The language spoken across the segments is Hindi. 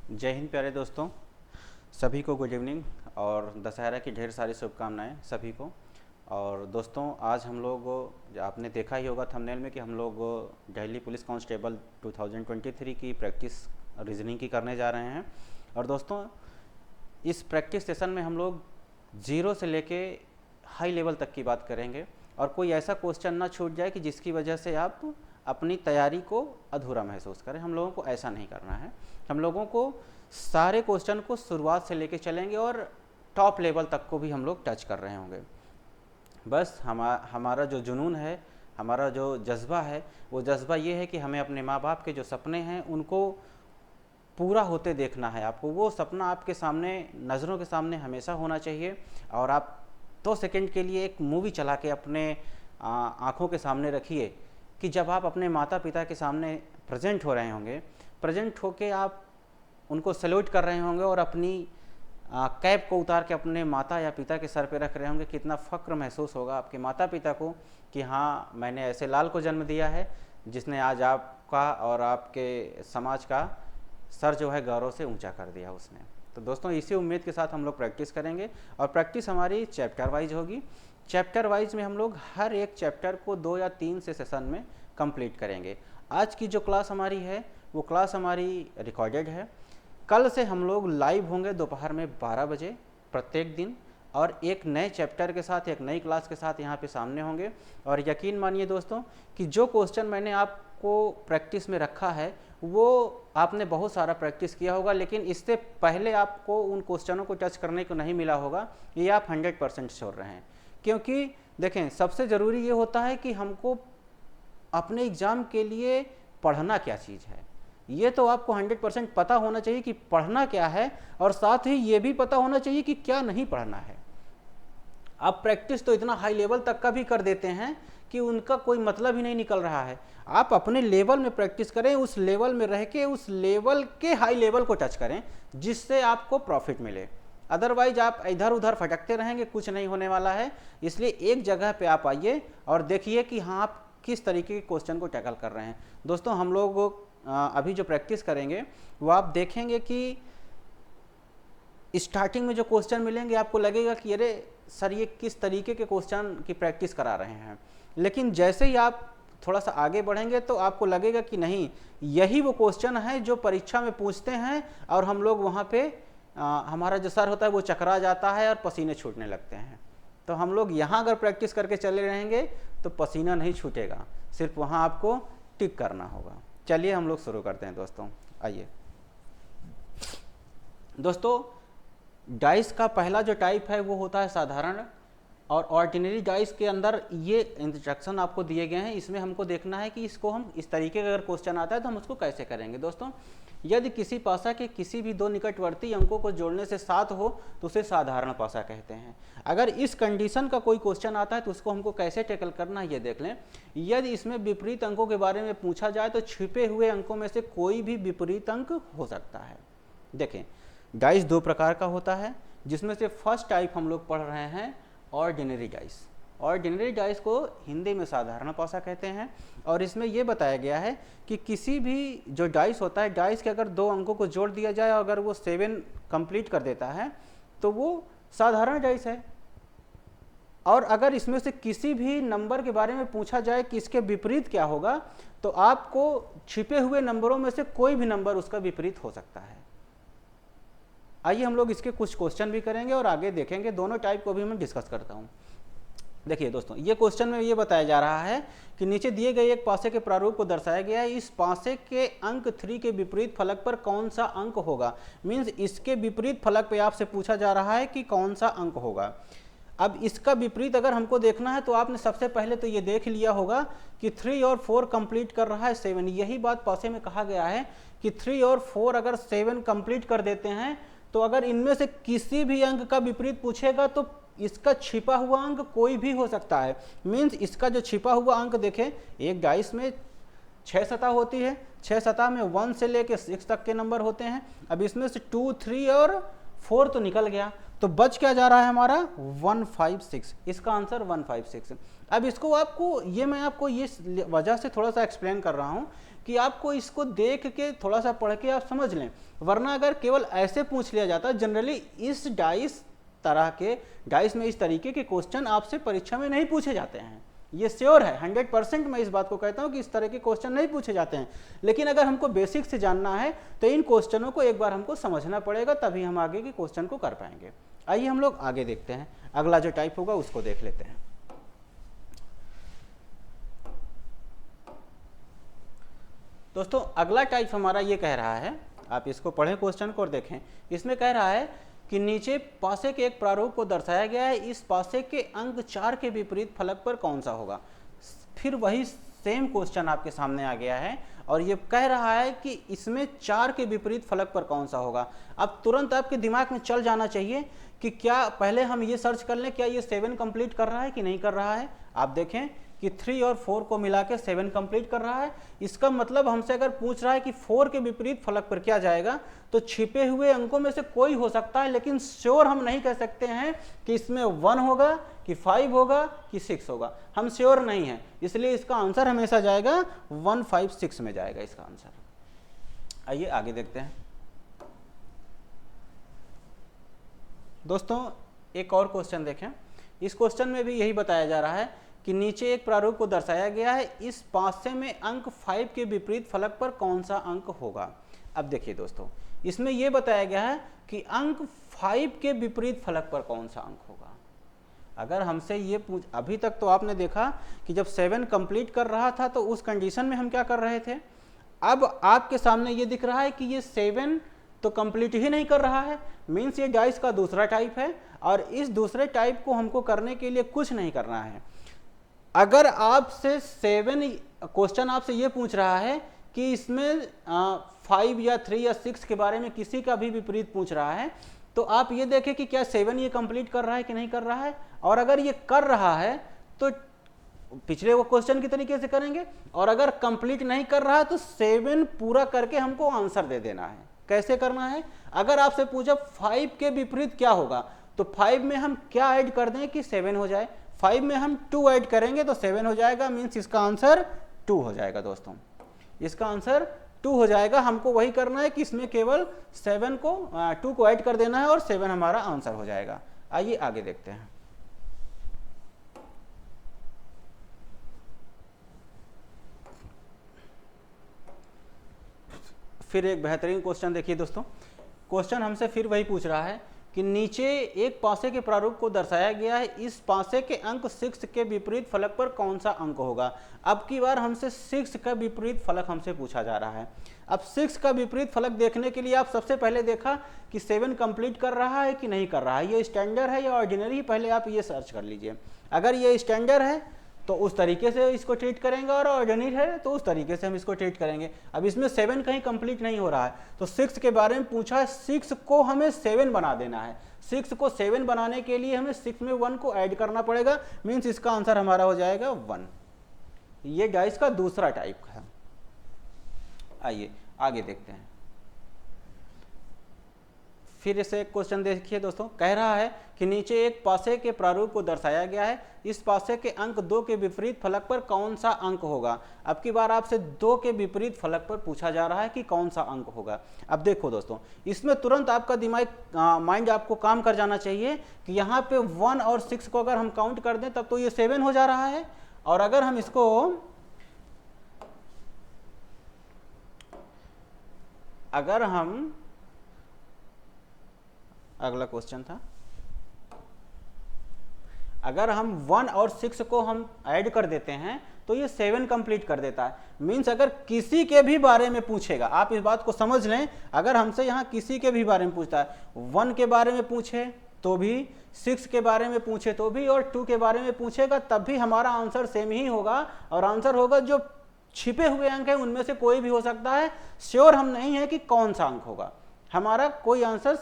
जय हिंद प्यारे दोस्तों, सभी को गुड इवनिंग और दशहरा की ढेर सारी शुभकामनाएं सभी को। और दोस्तों आज हम लोग, आपने देखा ही होगा थंबनेल में कि हम लोग दिल्ली पुलिस कांस्टेबल 2023 की प्रैक्टिस रीजनिंग की करने जा रहे हैं। और दोस्तों इस प्रैक्टिस सेशन में हम लोग जीरो से लेके हाई लेवल तक की बात करेंगे और कोई ऐसा क्वेश्चन ना छूट जाए कि जिसकी वजह से आप अपनी तैयारी को अधूरा महसूस करें। हम लोगों को ऐसा नहीं करना है। हम लोगों को सारे क्वेश्चन को शुरुआत से लेके चलेंगे और टॉप लेवल तक को भी हम लोग टच कर रहे होंगे। बस हमारा जो जुनून है, हमारा जो जज्बा है, वो जज्बा ये है कि हमें अपने माँ बाप के जो सपने हैं उनको पूरा होते देखना है। आपको वो सपना आपके सामने, नज़रों के सामने हमेशा होना चाहिए। और आप 2 सेकंड के लिए एक मूवी चला के अपने आँखों के सामने रखिए कि जब आप अपने माता पिता के सामने प्रेजेंट हो रहे होंगे, प्रेजेंट होके आप उनको सैल्यूट कर रहे होंगे और अपनी कैप को उतार के अपने माता या पिता के सर पे रख रहे होंगे। कितना फ़ख्र महसूस होगा आपके माता पिता को कि हाँ, मैंने ऐसे लाल को जन्म दिया है जिसने आज आपका और आपके समाज का सर जो है गौरव से ऊंचा कर दिया उसने। तो दोस्तों इसी उम्मीद के साथ हम लोग प्रैक्टिस करेंगे और प्रैक्टिस हमारी चैप्टर वाइज होगी। चैप्टर वाइज में हम लोग हर एक चैप्टर को 2 या 3 से सेशन में कंप्लीट करेंगे। आज की जो क्लास हमारी है वो क्लास हमारी रिकॉर्डेड है। कल से हम लोग लाइव होंगे दोपहर में 12 बजे प्रत्येक दिन और एक नए चैप्टर के साथ, एक नई क्लास के साथ यहाँ पे सामने होंगे। और यकीन मानिए दोस्तों कि जो क्वेश्चन मैंने आपको प्रैक्टिस में रखा है वो आपने बहुत सारा प्रैक्टिस किया होगा, लेकिन इससे पहले आपको उन क्वेश्चनों को टच करने को नहीं मिला होगा, ये आप 100% श्योर रहें। क्योंकि देखें, सबसे ज़रूरी ये होता है कि हमको अपने एग्ज़ाम के लिए पढ़ना क्या चीज़ है, ये तो आपको 100% पता होना चाहिए कि पढ़ना क्या है, और साथ ही ये भी पता होना चाहिए कि क्या नहीं पढ़ना है। आप प्रैक्टिस तो इतना हाई लेवल तक का भी कर देते हैं कि उनका कोई मतलब ही नहीं निकल रहा है। आप अपने लेवल में प्रैक्टिस करें, उस लेवल में रह के उस लेवल के हाई लेवल को टच करें जिससे आपको प्रॉफिट मिले। अदरवाइज आप इधर उधर भटकते रहेंगे, कुछ नहीं होने वाला है। इसलिए एक जगह पे आप आइए और देखिए कि हाँ, आप किस तरीके के क्वेश्चन को टैकल कर रहे हैं। दोस्तों हम लोग अभी जो प्रैक्टिस करेंगे वो आप देखेंगे कि स्टार्टिंग में जो क्वेश्चन मिलेंगे आपको लगेगा कि अरे सर ये किस तरीके के क्वेश्चन की प्रैक्टिस करा रहे हैं, लेकिन जैसे ही आप थोड़ा सा आगे बढ़ेंगे तो आपको लगेगा कि नहीं, यही वो क्वेश्चन है जो परीक्षा में पूछते हैं और हम लोग वहाँ पे हमारा जो सर होता है वो चकरा जाता है और पसीने छूटने लगते हैं। तो हम लोग यहाँ अगर प्रैक्टिस करके चले रहेंगे तो पसीना नहीं छूटेगा, सिर्फ वहाँ आपको टिक करना होगा। चलिए हम लोग शुरू करते हैं दोस्तों, आइए। दोस्तों डाइस का पहला जो टाइप है वो होता है साधारण, और ऑर्डिनरी डाइस के अंदर ये इंस्ट्रक्शन आपको दिए गए हैं। इसमें हमको देखना है कि इसको हम इस तरीके का अगर क्वेश्चन आता है तो हम उसको कैसे करेंगे। दोस्तों यदि किसी पासा के किसी भी 2 निकटवर्ती अंकों को जोड़ने से 7 हो तो उसे साधारण पासा कहते हैं। अगर इस कंडीशन का कोई क्वेश्चन आता है तो उसको हमको कैसे टैकल करना है ये देख लें। यदि इसमें विपरीत अंकों के बारे में पूछा जाए तो छिपे हुए अंकों में से कोई भी विपरीत अंक हो सकता है। देखें, डाइस 2 प्रकार का होता है, जिसमें से फर्स्ट टाइप हम लोग पढ़ रहे हैं ऑर्डिनरी डाइस। ऑर्डिनरी डाइस को हिंदी में साधारण पासा कहते हैं। और इसमें यह बताया गया है कि किसी भी जो डाइस होता है, डाइस के अगर 2 अंकों को जोड़ दिया जाए, अगर वो 7 कंप्लीट कर देता है तो वो साधारण डाइस है। और अगर इसमें से किसी भी नंबर के बारे में पूछा जाए कि इसके विपरीत क्या होगा, तो आपको छिपे हुए नंबरों में से कोई भी नंबर उसका विपरीत हो सकता है। आइए हम लोग इसके कुछ क्वेश्चन भी करेंगे और आगे देखेंगे। दोनों टाइप को भी मैं डिस्कस करता हूँ। देखिए दोस्तों, ये क्वेश्चन में ये बताया जा रहा है कि नीचे दिए गए एक पासे के प्रारूप को दर्शाया गया है। इस पासे के अंक 3 के विपरीत फलक पर कौन सा अंक होगा। मीन्स इसके विपरीत फलक पे आपसे पूछा जा रहा है कि कौन सा अंक होगा। अब इसका विपरीत अगर हमको देखना है तो आपने सबसे पहले तो ये देख लिया होगा कि 3 और 4 कंप्लीट कर रहा है 7। यही बात पासे में कहा गया है कि 3 और 4 अगर 7 कंप्लीट कर देते हैं तो अगर इनमें से किसी भी अंक का विपरीत पूछेगा तो इसका छिपा हुआ अंक कोई भी हो सकता है। मीन्स इसका जो छिपा हुआ अंक देखें, एक डाइस में 6 सतह होती है, 6 सतह में 1 से लेके 6 तक के नंबर होते हैं। अब इसमें से 2, 3 और 4 तो निकल गया, तो बच क्या जा रहा है हमारा 156। इसका आंसर 156। अब इसको आपको, ये मैं आपको ये वजह से थोड़ा सा एक्सप्लेन कर रहा हूँ कि आपको इसको देख के थोड़ा सा पढ़ के आप समझ लें, वरना अगर केवल ऐसे पूछ लिया जाता, जनरली इस डाइस में इस तरीके के क्वेश्चन आपसे परीक्षा में नहीं पूछे जाते हैं, ये श्योर है, 100% मैं इस बात को कहता हूं कि इस तरह के क्वेश्चन नहीं पूछे जाते हैं। लेकिन अगर हमको बेसिक से जानना है तो इन क्वेश्चनों को एक बार हमको समझना पड़ेगा, तभी हम आगे के क्वेश्चन को कर पाएंगे। आइए हम लोग आगे देखते हैं, अगला जो टाइप होगा उसको देख लेते हैं। दोस्तों अगला टाइप हमारा ये कह रहा है, आप इसको पढ़ें क्वेश्चन को और देखें, इसमें कह रहा है कि नीचे पासे के एक प्रारूप को दर्शाया गया है, इस पासे के अंक 4 के विपरीत फलक पर कौन सा होगा। फिर वही सेम क्वेश्चन आपके सामने आ गया है और ये कह रहा है कि इसमें 4 के विपरीत फलक पर कौन सा होगा। अब तुरंत आपके दिमाग में चल जाना चाहिए कि क्या, पहले हम ये सर्च कर लें क्या ये 7 कंप्लीट कर रहा है कि नहीं कर रहा है। आप देखें कि 3 और 4 को मिला के 7 कंप्लीट कर रहा है। इसका मतलब हमसे अगर पूछ रहा है कि 4 के विपरीत फलक पर क्या जाएगा, तो छिपे हुए अंकों में से कोई हो सकता है, लेकिन श्योर हम नहीं कह सकते हैं कि इसमें 1 होगा कि 5 होगा कि 6 होगा, हम श्योर नहीं हैं। इसलिए इसका आंसर हमेशा जाएगा 156 में जाएगा इसका आंसर। आइए आगे देखते हैं। दोस्तों एक और क्वेश्चन देखें, इस क्वेश्चन में भी यही बताया जा रहा है कि नीचे एक प्रारूप को दर्शाया गया है, इस पासे में अंक 5 के विपरीत फलक पर कौन सा अंक होगा। अब देखिए दोस्तों, इसमें यह बताया गया है कि अंक 5 के विपरीत फलक पर कौन सा अंक होगा। अगर हमसे ये पूछ, अभी तक तो आपने देखा कि जब 7 कंप्लीट कर रहा था तो उस कंडीशन में हम क्या कर रहे थे। अब आपके सामने ये दिख रहा है कि ये 7 तो कंप्लीट ही नहीं कर रहा है, मीन्स ये डाइस का दूसरा टाइप है और इस दूसरे टाइप को हमको करने के लिए कुछ नहीं करना है। अगर आपसे 7 क्वेश्चन आपसे ये पूछ रहा है कि इसमें 5 या 3 या 6 के बारे में किसी का भी विपरीत पूछ रहा है, तो आप ये देखें कि क्या 7 ये कंप्लीट कर रहा है कि नहीं कर रहा है। और अगर ये कर रहा है तो पिछले वो क्वेश्चन की तरीके से करेंगे, और अगर कंप्लीट नहीं कर रहा है तो 7 पूरा करके हमको आंसर दे देना है। कैसे करना है, अगर आपसे पूछा 5 के विपरीत क्या होगा, तो 5 में हम क्या ऐड कर दें कि 7 हो जाए। 5 में हम 2 ऐड करेंगे तो 7 हो जाएगा, मीन्स इसका आंसर 2 हो जाएगा। दोस्तों इसका आंसर 2 हो जाएगा। हमको वही करना है कि इसमें केवल 7 को 2 को ऐड कर देना है और 7 हमारा आंसर हो जाएगा। आइए आगे देखते हैं। फिर एक बेहतरीन क्वेश्चन देखिए दोस्तों, क्वेश्चन हमसे फिर वही पूछ रहा है कि नीचे एक पासे के प्रारूप को दर्शाया गया है, इस पासे के अंक 6 के विपरीत फलक पर कौन सा अंक होगा। अब की बार हमसे 6 का विपरीत फलक हमसे पूछा जा रहा है। अब 6 का विपरीत फलक देखने के लिए आप सबसे पहले देखा कि 7 कंप्लीट कर रहा है कि नहीं कर रहा है, ये स्टैंडर्ड है या ऑर्डिनरी, पहले आप ये सर्च कर लीजिए। अगर ये स्टैंडर्ड है तो उस तरीके से इसको ट्रीट करेंगे, और ऑर्डिनरी है तो उस तरीके से हम इसको ट्रीट करेंगे। अब इसमें 7 कहीं कंप्लीट नहीं हो रहा है, तो 6 के बारे में पूछा है, 6 को हमें 7 बना देना है। 6 को 7 बनाने के लिए हमें 6 में 1 को ऐड करना पड़ेगा, मीन्स इसका आंसर हमारा हो जाएगा 1। ये डाइस का दूसरा टाइप है। आइए आगे देखते हैं। फिर इसे क्वेश्चन देखिए दोस्तों, कह रहा है कि नीचे एक पासे के प्रारूप को दर्शाया गया है, इस पासे के अंक 2 के विपरीत फलक पर कौन सा अंक होगा। अब की बार आपसे 2 के विपरीत फलक पर पूछा जा रहा है कि कौन सा अंक होगा। अब देखो दोस्तों, इसमें तुरंत आपका माइंड आपको काम कर जाना चाहिए कि यहाँ पे 1 और 6 को अगर हम काउंट कर दें तब तो ये 7 हो जा रहा है, और अगर हम इसको अगला क्वेश्चन था, अगर हम 1 और 6 को हम ऐड कर देते हैं तो ये 7 कंप्लीट कर देता है। मीन्स अगर किसी के भी बारे में पूछेगा, आप इस बात को समझ लें, अगर हमसे यहाँ किसी के भी बारे में पूछता है, 1 के बारे में पूछे तो भी, 6 के बारे में पूछे तो भी, और 2 के बारे में पूछेगा तब भी हमारा आंसर सेम ही होगा। और आंसर होगा जो छिपे हुए अंक है उनमें से कोई भी हो सकता है, श्योर हम नहीं है कि कौन सा अंक होगा। हमारा कोई आंसर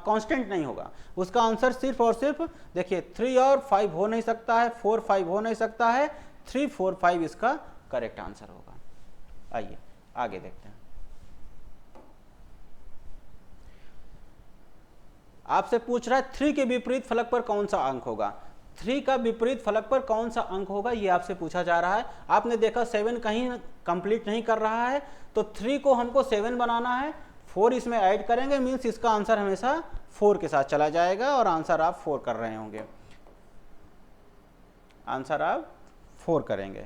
कांस्टेंट नहीं होगा, उसका आंसर सिर्फ और सिर्फ देखिए 3 और 5 हो नहीं सकता है, 4 5 हो नहीं सकता है, 3 4 5 इसका करेक्ट आंसर होगा। आइए आगे देखते हैं। आपसे पूछ रहा है 3 के विपरीत फलक पर कौन सा अंक होगा। 3 का विपरीत फलक पर कौन सा अंक होगा, ये आपसे पूछा जा रहा है। आपने देखा 7 कहीं कंप्लीट नहीं कर रहा है, तो 3 को हमको 7 बनाना है, 4 इसमें ऐड करेंगे, मीन्स इसका आंसर हमेशा 4 के साथ चला जाएगा और आंसर आप 4 कर रहे होंगे, आंसर आप 4 करेंगे।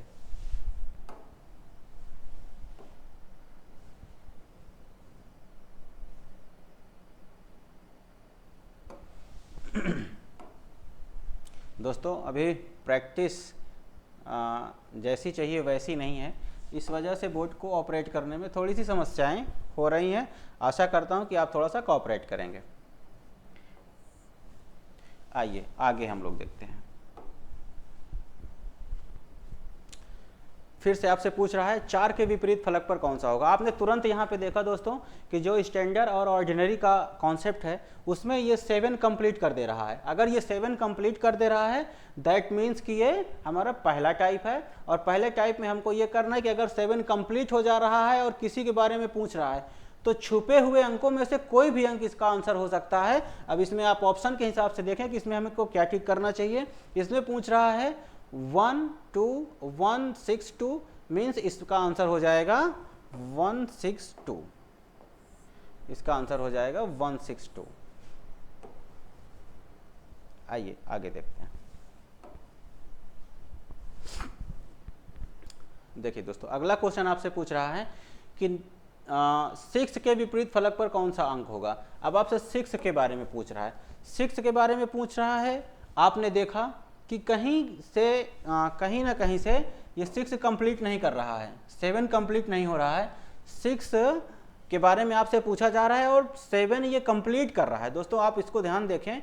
दोस्तों अभी प्रैक्टिस जैसी चाहिए वैसी नहीं है, इस वजह से बोर्ड को ऑपरेट करने में थोड़ी सी समस्याएं हो रही हैं। आशा करता हूं कि आप थोड़ा सा कोऑपरेट करेंगे। आइए आगे हम लोग देखते हैं। फिर से आपसे पूछ रहा है 4 के विपरीत फलक पर कौन सा होगा। आपने तुरंत यहाँ पे देखा दोस्तों कि जो स्टैंडर्ड और ऑर्डिनरी का कॉन्सेप्ट है उसमें ये 7 कंप्लीट कर दे रहा है। अगर ये 7 कंप्लीट कर दे रहा है दैट मीन्स कि ये हमारा पहला टाइप है, और पहले टाइप में हमको ये करना है कि अगर 7 कंप्लीट हो जा रहा है और किसी के बारे में पूछ रहा है तो छुपे हुए अंकों में से कोई भी अंक इसका आंसर हो सकता है। अब इसमें आप ऑप्शन के हिसाब से देखें कि इसमें हमको क्या ठीक करना चाहिए। इसमें पूछ रहा है 1 2 1 6 2 मीन्स इसका आंसर हो जाएगा 162, इसका आंसर हो जाएगा 162। आइए आगे देखते हैं। देखिए दोस्तों अगला क्वेश्चन आपसे पूछ रहा है कि 6 के विपरीत फलक पर कौन सा अंक होगा। अब आपसे 6 के बारे में पूछ रहा है, 6 के बारे में पूछ रहा है। आपने देखा कि कहीं ना कहीं से ये 6 कंप्लीट नहीं कर रहा है, 7 कंप्लीट नहीं हो रहा है। 6 के बारे में आपसे पूछा जा रहा है और 7 ये कंप्लीट कर रहा है। दोस्तों आप इसको ध्यान देखें,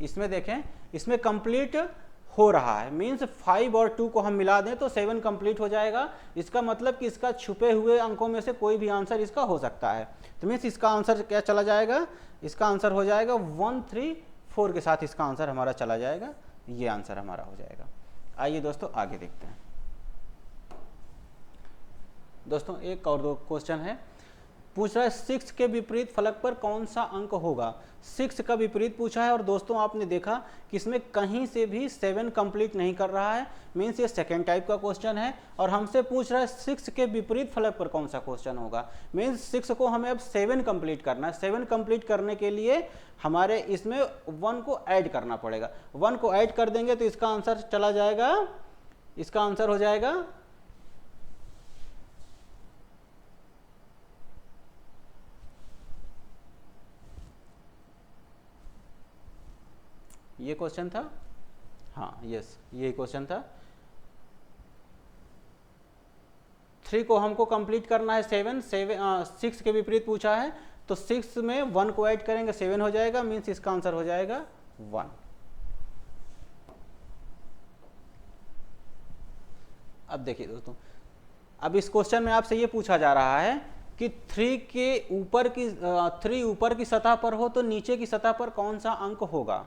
इसमें देखें, इसमें कंप्लीट हो रहा है, मीन्स 5 और 2 को हम मिला दें तो 7 कंप्लीट हो जाएगा। इसका मतलब कि इसका छुपे हुए अंकों में से कोई भी आंसर इसका हो सकता है। तो मीन्स इसका आंसर क्या चला जाएगा, इसका आंसर हो जाएगा 134 के साथ इसका आंसर हमारा चला जाएगा, ये आंसर हमारा हो जाएगा। आइए दोस्तों आगे देखते हैं। दोस्तों एक और दो क्वेश्चन है, पूछ रहा है 6 के विपरीत फलक पर कौन सा अंक होगा। 6 का विपरीत पूछा है और दोस्तों आपने देखा कि इसमें कहीं से भी 7 कंप्लीट नहीं कर रहा है, मीन्स ये सेकेंड टाइप का क्वेश्चन है। और हमसे पूछ रहा है 6 के विपरीत फलक पर कौन सा क्वेश्चन होगा, मीन्स 6 को हमें अब 7 कंप्लीट करना है। 7 कंप्लीट करने के लिए हमारे इसमें 1 को ऐड करना पड़ेगा। 1 को ऐड कर देंगे तो इसका आंसर चला जाएगा, इसका आंसर हो जाएगा ये क्वेश्चन था, हाँ यस ये क्वेश्चन था। 3 को हमको कंप्लीट करना है 6 के विपरीत पूछा है तो 6 में 1 को ऐड करेंगे 7 हो जाएगा, मीन्स इसका आंसर हो जाएगा 1। अब देखिए दोस्तों, अब इस क्वेश्चन में आपसे ये पूछा जा रहा है कि 3 ऊपर की सतह पर हो तो नीचे की सतह पर कौन सा अंक होगा।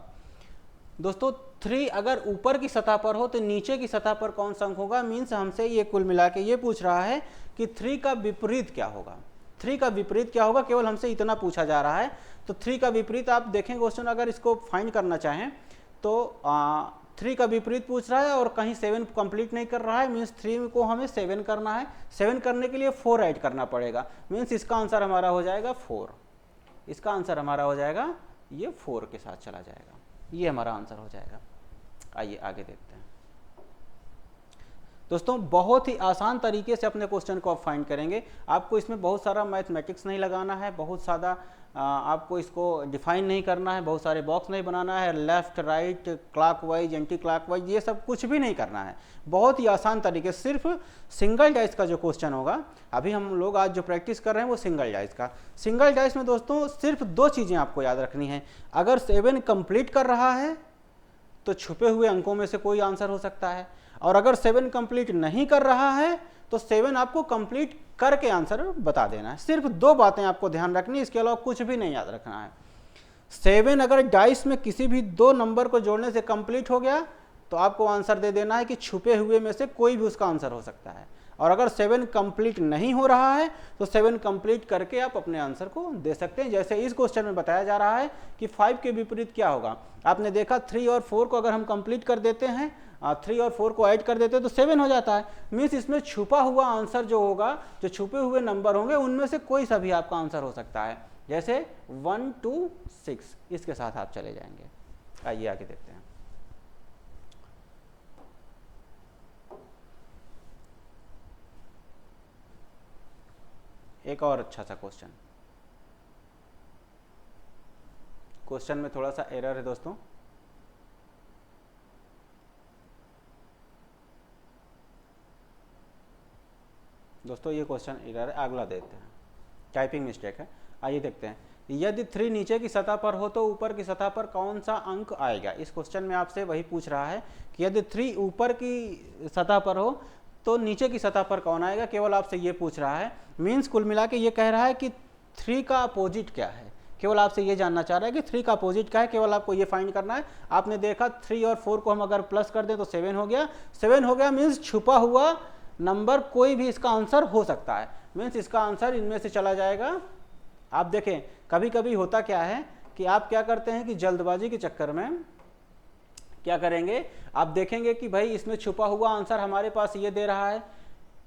दोस्तों 3 अगर ऊपर की सतह पर हो तो नीचे की सतह पर कौन सा अंक होगा, मीन्स हमसे ये कुल मिला के ये पूछ रहा है कि 3 का विपरीत क्या होगा। 3 का विपरीत क्या होगा, केवल हमसे इतना पूछा जा रहा है। तो 3 का विपरीत आप देखें क्वेश्चन, अगर इसको फाइंड करना चाहें तो 3 का विपरीत पूछ रहा है और कहीं 7 कंप्लीट नहीं कर रहा है, मीन्स 3 को हमें 7 करना है। 7 करने के लिए 4 ऐड करना पड़ेगा, मीन्स इसका आंसर हमारा हो जाएगा 4। इसका आंसर हमारा हो जाएगा ये 4 के साथ चला जाएगा, ये हमारा आंसर हो जाएगा। आइए आगे देखते हैं। दोस्तों बहुत ही आसान तरीके से अपने क्वेश्चन को आप फाइंड करेंगे। आपको इसमें बहुत सारा मैथमेटिक्स नहीं लगाना है, बहुत सारा आपको इसको डिफाइन नहीं करना है, बहुत सारे बॉक्स नहीं बनाना है, left right clockwise anti clockwise ये सब कुछ भी नहीं करना है। बहुत ही आसान तरीके, सिर्फ सिंगल डाइस का जो क्वेश्चन होगा, अभी हम लोग आज जो प्रैक्टिस कर रहे हैं वो सिंगल डाइस का। सिंगल डाइस में दोस्तों सिर्फ 2 चीज़ें आपको याद रखनी है। अगर 7 कंप्लीट कर रहा है तो छुपे हुए अंकों में से कोई आंसर हो सकता है, और अगर 7 कंप्लीट नहीं कर रहा है तो 7 आपको कंप्लीट करके आंसर बता देना है। सिर्फ 2 बातें आपको ध्यान रखनी है, इसके अलावा कुछ भी नहीं याद रखना है। 7 अगर डाइस में किसी भी 2 नंबर को जोड़ने से कंप्लीट हो गया तो आपको आंसर दे देना है कि छुपे हुए में से कोई भी उसका आंसर हो सकता है। और अगर 7 कंप्लीट नहीं हो रहा है तो 7 कंप्लीट करके आप अपने आंसर को दे सकते हैं। जैसे इस क्वेश्चन में बताया जा रहा है कि 5 के विपरीत क्या होगा। आपने देखा 3 और 4 को अगर हम कंप्लीट कर देते हैं, 3 और 4 को ऐड कर देते हैं तो 7 हो जाता है। मीन्स इसमें छुपा हुआ आंसर जो होगा, जो छुपे हुए नंबर होंगे उनमें से कोई सा भी आपका आंसर हो सकता है। जैसे 1 2 6 इसके साथ आप चले जाएंगे। आइए आगे देखते हैं। एक और अच्छा सा क्वेश्चन में थोड़ा सा एरर है दोस्तों। ये क्वेश्चन एरर है, अगला देखते हैं, टाइपिंग मिस्टेक है। आइए देखते हैं। यदि 3 नीचे की सतह पर हो तो ऊपर की सतह पर कौन सा अंक आएगा। इस क्वेश्चन में आपसे वही पूछ रहा है कि यदि 3 ऊपर की सतह पर हो तो नीचे की सतह पर कौन आएगा, केवल आपसे ये पूछ रहा है। मीन्स कुल मिला के ये कह रहा है कि 3 का अपोजिट क्या है, केवल आपसे ये जानना चाह रहा है कि 3 का अपोजिट क्या है, केवल आपको ये फाइंड करना है। आपने देखा 3 और 4 को हम अगर प्लस कर दें तो 7 हो गया। 7 हो गया मीन्स छुपा हुआ नंबर कोई भी इसका आंसर हो सकता है। मीन्स इसका आंसर इनमें से चला जाएगा। आप देखें कभी कभी होता क्या है कि आप क्या करते हैं कि जल्दबाजी के चक्कर में क्या करेंगे, आप देखेंगे कि भाई इसमें छुपा हुआ आंसर हमारे पास ये दे रहा है,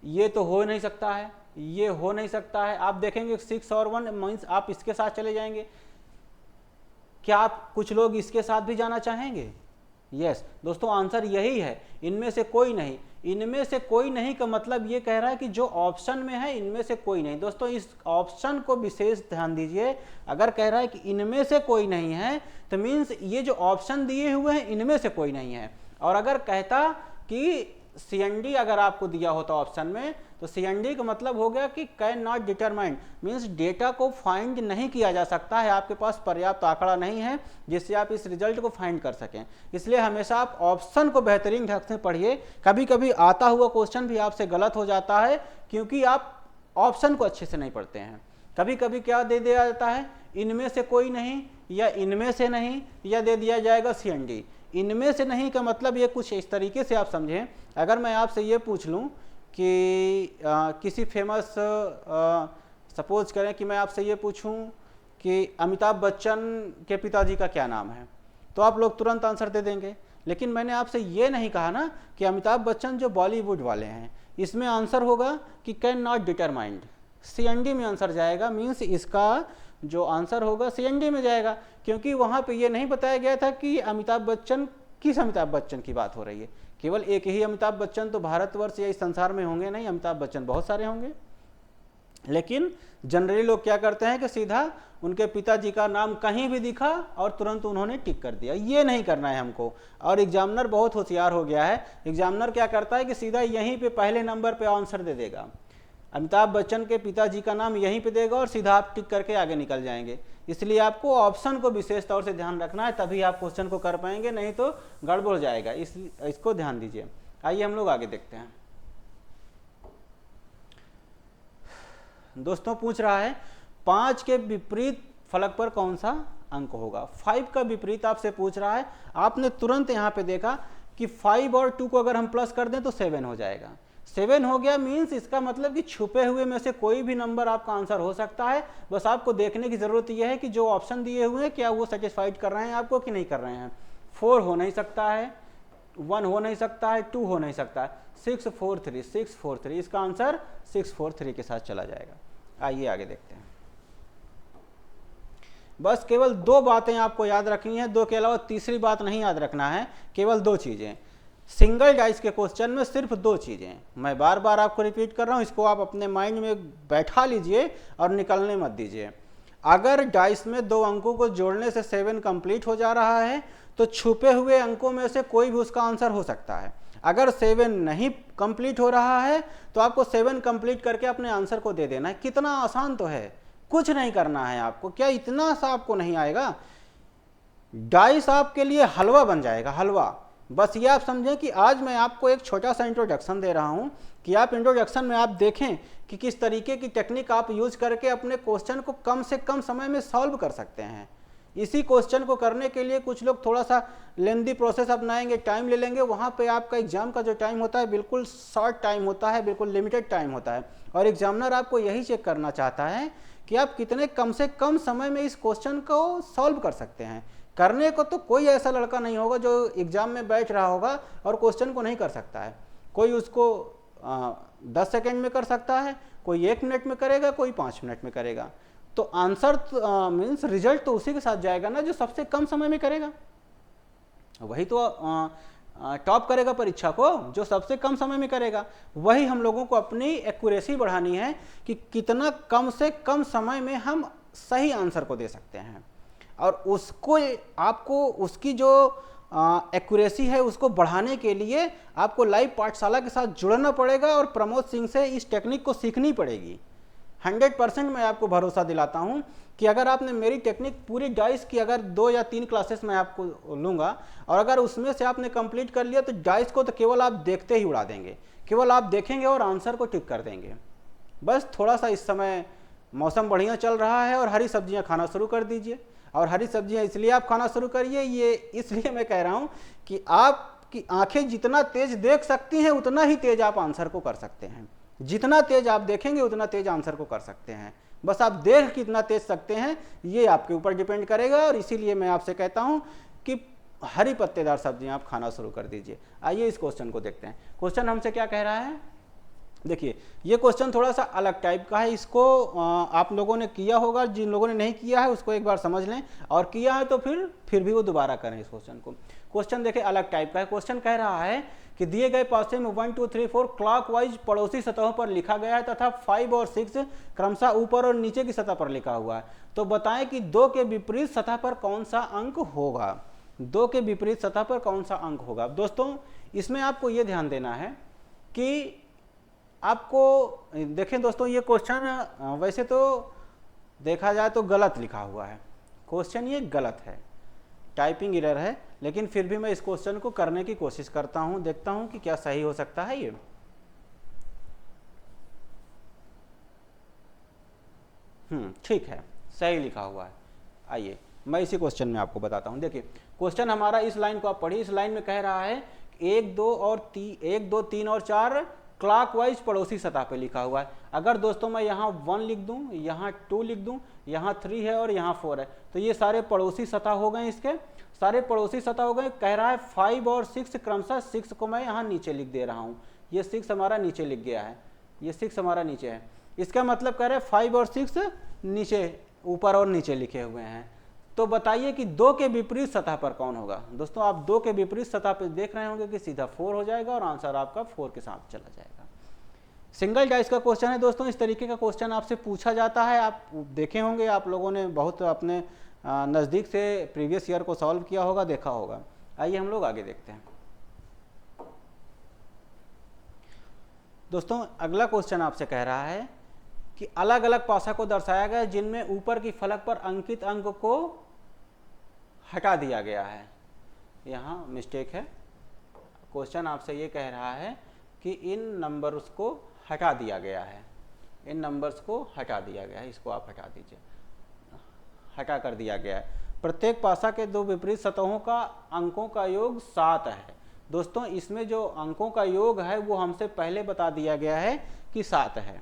ये तो हो नहीं सकता है, ये हो नहीं सकता है। आप देखेंगे 6 और 1 मीन्स आप इसके साथ चले जाएंगे। क्या आप कुछ लोग इसके साथ भी जाना चाहेंगे? यस दोस्तों, आंसर यही है, इनमें से कोई नहीं। इनमें से कोई नहीं का मतलब ये कह रहा है कि जो ऑप्शन में है इनमें से कोई नहीं। दोस्तों इस ऑप्शन को विशेष ध्यान दीजिए। अगर कह रहा है कि इनमें से कोई नहीं है तो मीन्स ये जो ऑप्शन दिए हुए हैं इनमें से कोई नहीं है। और अगर कहता कि CND अगर आपको दिया होता ऑप्शन में तो CND का मतलब हो गया कि can not determine, means data को फाइंड नहीं किया जा सकता है, आपके पास पर्याप्त आंकड़ा नहीं है जिससे आप इस रिजल्ट को फाइंड कर सकें। इसलिए हमेशा आप ऑप्शन को बेहतरीन ढंग से पढ़िए। कभी कभी आता हुआ क्वेश्चन भी आपसे गलत हो जाता है क्योंकि आप ऑप्शन को अच्छे से नहीं पढ़ते हैं। कभी कभी क्या दे दिया जाता है, इनमें से कोई नहीं या इनमें से नहीं, या दे दिया जाएगा CND। इनमें से नहीं का मतलब ये कुछ इस तरीके से आप समझें। अगर मैं आपसे ये पूछ लूँ कि किसी फेमस, सपोज करें कि मैं आपसे ये पूछूं कि अमिताभ बच्चन के पिताजी का क्या नाम है, तो आप लोग तुरंत आंसर दे देंगे। लेकिन मैंने आपसे ये नहीं कहा ना कि अमिताभ बच्चन जो बॉलीवुड वाले हैं, इसमें आंसर होगा कि कैन नॉट डिटरमाइंड, CND में आंसर जाएगा। मीन्स इसका जो आंसर होगा CND में जाएगा, क्योंकि वहाँ पे ये नहीं बताया गया था कि अमिताभ बच्चन किस अमिताभ बच्चन की बात हो रही है। केवल एक ही अमिताभ बच्चन तो भारतवर्ष या इस संसार में होंगे नहीं, अमिताभ बच्चन बहुत सारे होंगे। लेकिन जनरली लोग क्या करते हैं कि सीधा उनके पिताजी का नाम कहीं भी दिखा और तुरंत उन्होंने टिक कर दिया। ये नहीं करना है हमको। और एग्जामिनर बहुत होशियार हो गया है। एग्जामिनर क्या करता है कि सीधा यहीं पे पहले नंबर पे आंसर दे देगा, अमिताभ बच्चन के पिताजी का नाम यहीं पे देगा और सीधा आप टिक करके आगे निकल जाएंगे। इसलिए आपको ऑप्शन को विशेष तौर से ध्यान रखना है, तभी आप क्वेश्चन को कर पाएंगे, नहीं तो गड़बड़ हो जाएगा। इसको ध्यान दीजिए। आइए हम लोग आगे देखते हैं। दोस्तों पूछ रहा है 5 के विपरीत फलक पर कौन सा अंक होगा। 5 का विपरीत आपसे पूछ रहा है। आपने तुरंत यहाँ पे देखा कि 5 और 2 को अगर हम प्लस कर दें तो 7 हो जाएगा। 7 हो गया मीन्स इसका मतलब कि छुपे हुए में से कोई भी नंबर आपका आंसर हो सकता है। बस आपको देखने की जरूरत यह है कि जो ऑप्शन दिए हुए हैं क्या वो सेटिस्फाइड कर रहे हैं आपको कि नहीं कर रहे हैं। 4 हो नहीं सकता है, 1 हो नहीं सकता है, 2 हो नहीं सकता है, 6 4 3 6 4 3, इसका आंसर 6 4 3 के साथ चला जाएगा। आइए आगे देखते हैं। बस केवल 2 बातें आपको याद रखनी है, 2 के अलावा तीसरी बात नहीं याद रखना है। केवल 2 चीजें सिंगल डाइस के क्वेश्चन में, सिर्फ 2 चीजें। मैं बार बार आपको रिपीट कर रहा हूं, इसको आप अपने माइंड में बैठा लीजिए और निकलने मत दीजिए। अगर डाइस में 2 अंकों को जोड़ने से 7 कंप्लीट हो जा रहा है तो छुपे हुए अंकों में से कोई भी उसका आंसर हो सकता है। अगर 7 नहीं कंप्लीट हो रहा है तो आपको 7 कंप्लीट करके अपने आंसर को दे देना है। कितना आसान तो है, कुछ नहीं करना है आपको। क्या इतना सा आपको नहीं आएगा? डाइस आपके लिए हलवा बन जाएगा, हलवा। बस ये आप समझें कि आज मैं आपको एक छोटा सा इंट्रोडक्शन दे रहा हूं कि आप इंट्रोडक्शन में आप देखें कि किस तरीके की टेक्निक आप यूज करके अपने क्वेश्चन को कम से कम समय में सॉल्व कर सकते हैं। इसी क्वेश्चन को करने के लिए कुछ लोग थोड़ा सा लेंदी प्रोसेस अपनाएंगे, टाइम ले लेंगे। वहाँ पे आपका एग्जाम का जो टाइम होता है बिल्कुल शॉर्ट टाइम होता है, बिल्कुल लिमिटेड टाइम होता है, और एग्जामिनर आपको यही चेक करना चाहता है कि आप कितने कम से कम समय में इस क्वेश्चन को सॉल्व कर सकते हैं। करने को तो कोई ऐसा लड़का नहीं होगा जो एग्जाम में बैठ रहा होगा और क्वेश्चन को नहीं कर सकता है। कोई उसको 10 सेकेंड में कर सकता है, कोई 1 मिनट में करेगा, कोई 5 मिनट में करेगा। तो आंसर मीन्स रिजल्ट तो उसी के साथ जाएगा ना जो सबसे कम समय में करेगा। वही तो टॉप करेगा परीक्षा को, जो सबसे कम समय में करेगा। वही हम लोगों को अपनी एक्यूरेसी बढ़ानी है कि कितना कम से कम समय में हम सही आंसर को दे सकते हैं, और उसको आपको उसकी जो एक्यूरेसी है उसको बढ़ाने के लिए आपको लाइव पाठशाला के साथ जुड़ना पड़ेगा और प्रमोद सिंह से इस टेक्निक को सीखनी पड़ेगी। 100% मैं आपको भरोसा दिलाता हूं कि अगर आपने मेरी टेक्निक पूरी डाइस की, अगर 2 या 3 क्लासेस मैं आपको लूँगा और अगर उसमें से आपने कंप्लीट कर लिया तो डाइस को तो केवल आप देखते ही उड़ा देंगे, केवल आप देखेंगे और आंसर को टिक कर देंगे। बस थोड़ा सा इस समय मौसम बढ़िया चल रहा है और हरी सब्जियां खाना शुरू कर दीजिए। और हरी सब्जियां इसलिए आप खाना शुरू करिए, ये इसलिए मैं कह रहा हूँ कि आपकी आंखें जितना तेज देख सकती हैं उतना ही तेज आप आंसर को कर सकते हैं। जितना तेज आप देखेंगे उतना तेज आंसर को कर सकते हैं। बस आप देख कितना तेज सकते हैं ये आपके ऊपर डिपेंड करेगा, और इसीलिए मैं आपसे कहता हूं कि हरी पत्तेदार सब्जियां आप खाना शुरू कर दीजिए। आइए इस क्वेश्चन को देखते हैं। क्वेश्चन हमसे क्या कह रहा है, देखिए ये क्वेश्चन थोड़ा सा अलग टाइप का है। इसको आप लोगों ने किया होगा, जिन लोगों ने नहीं किया है उसको एक बार समझ लें, और किया है तो फिर भी वो दोबारा करें इस क्वेश्चन को। क्वेश्चन देखिए अलग टाइप का है। क्वेश्चन कह रहा है कि दिए गए पासे में 1 2 3 4 क्लॉकवाइज पड़ोसी सतहों पर लिखा गया है तथा 5 और 6 क्रमशः ऊपर और नीचे की सतह पर लिखा हुआ है। तो बताएं कि 2 के विपरीत सतह पर कौन सा अंक होगा। 2 के विपरीत सतह पर कौन सा अंक होगा। दोस्तों इसमें आपको ये ध्यान देना है कि आपको देखें दोस्तों, ये क्वेश्चन वैसे तो देखा जाए तो गलत लिखा हुआ है। क्वेश्चन ये गलत है, टाइपिंग एरर है, लेकिन फिर भी मैं इस क्वेश्चन को करने की कोशिश करता हूं, देखता हूं कि क्या सही हो सकता है ये। ठीक है, सही लिखा हुआ है। आइए मैं इसी क्वेश्चन में आपको बताता हूं। देखिए क्वेश्चन हमारा, इस लाइन को आप पढ़िए। इस लाइन में कह रहा है 1 2 3 और 4 क्लॉकवाइज पड़ोसी सतह पे लिखा हुआ है। अगर दोस्तों मैं यहाँ 1 लिख दूं, यहाँ 2 लिख दूं, यहाँ 3 है और यहाँ 4 है, तो ये सारे पड़ोसी सतह हो गए, इसके सारे पड़ोसी सतह हो गए। कह रहा है 5 और 6 क्रमशः, 6 को मैं यहाँ नीचे लिख दे रहा हूँ, ये 6 हमारा नीचे लिख गया है, ये 6 हमारा नीचे है। इसका मतलब कह रहे हैं 5 और 6 नीचे, ऊपर और नीचे लिखे हुए हैं। तो बताइए कि 2 के विपरीत सतह पर कौन होगा। दोस्तों आप 2 के विपरीत सतह पर देख रहे होंगे कि सीधा 4 हो जाएगा और आंसर आपका 4 के साथ चला जाएगा। सिंगल डाइस का क्वेश्चन है दोस्तों। इस तरीके का क्वेश्चन आपसे पूछा जाता है, आप देखे होंगे, आप लोगों ने बहुत अपने नज़दीक से प्रीवियस ईयर को सॉल्व किया होगा, देखा होगा। आइए हम लोग आगे देखते हैं। दोस्तों अगला क्वेश्चन आपसे कह रहा है कि अलग अलग पासा को दर्शाया गया जिनमें ऊपर की फलक पर अंकित अंक को हटा दिया गया है। यहाँ मिस्टेक है। क्वेश्चन आपसे ये कह रहा है कि इन नंबर्स को हटा दिया गया है, इन नंबर्स को हटा दिया गया है, इसको आप हटा दीजिए, हटा कर दिया गया है। प्रत्येक पासा के 2 विपरीत सतहों का अंकों का योग 7 है। दोस्तों इसमें जो अंकों का योग है वो हमसे पहले बता दिया गया है कि 7 है।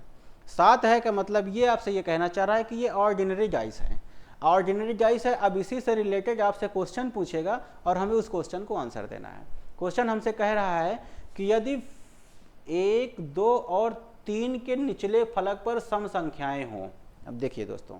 7 है का मतलब ये आपसे ये कहना चाह रहा है कि ये ऑर्डिनरी डाइस है, ऑर्डिनरी डाइस है। अब इसी से रिलेटेड आपसे क्वेश्चन पूछेगा और हमें उस क्वेश्चन को आंसर देना है। क्वेश्चन हमसे कह रहा है कि यदि 1 2 और 3 के निचले फलक पर सम संख्याएं हों। अब देखिए दोस्तों,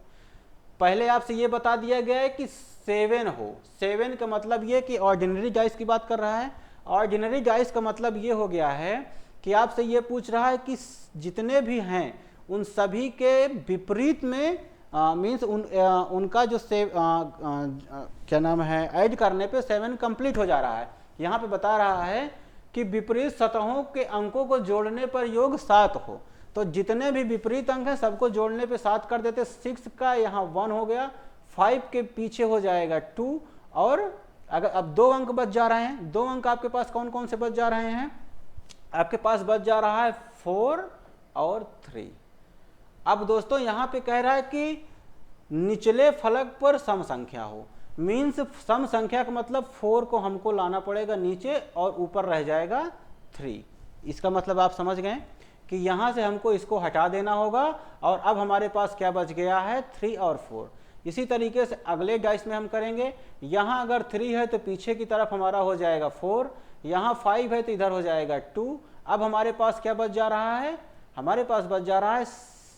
पहले आपसे ये बता दिया गया है कि 7 हो। 7 का मतलब ये कि ऑर्डिनरी डाइस की बात कर रहा है। ऑर्डिनरी डाइस का मतलब ये हो गया है कि आपसे ये पूछ रहा है कि जितने भी हैं उन सभी के विपरीत में मीन्स उनका जो क्या नाम है, ऐड करने पे 7 कंप्लीट हो जा रहा है। यहाँ पे बता रहा है कि विपरीत सतहों के अंकों को जोड़ने पर योग 7 हो। तो जितने भी विपरीत अंक हैं सबको जोड़ने पे 7 कर देते। 6 का यहाँ 1 हो गया, 5 के पीछे हो जाएगा 2, और अगर अब 2 अंक बच जा रहे हैं। 2 अंक आपके पास कौन कौन से बच जा रहे हैं, आपके पास बच जा रहा है 4 और 3। अब दोस्तों यहाँ पे कह रहा है कि निचले फलक पर सम संख्या हो। मीन्स सम संख्या का मतलब 4 को हमको लाना पड़ेगा नीचे और ऊपर रह जाएगा 3। इसका मतलब आप समझ गए कि यहाँ से हमको इसको हटा देना होगा और अब हमारे पास क्या बच गया है 3 और 4। इसी तरीके से अगले डाइस में हम करेंगे, यहाँ अगर 3 है तो पीछे की तरफ हमारा हो जाएगा 4, यहाँ 5 है तो इधर हो जाएगा 2। अब हमारे पास क्या बच जा रहा है, हमारे पास बच जा रहा है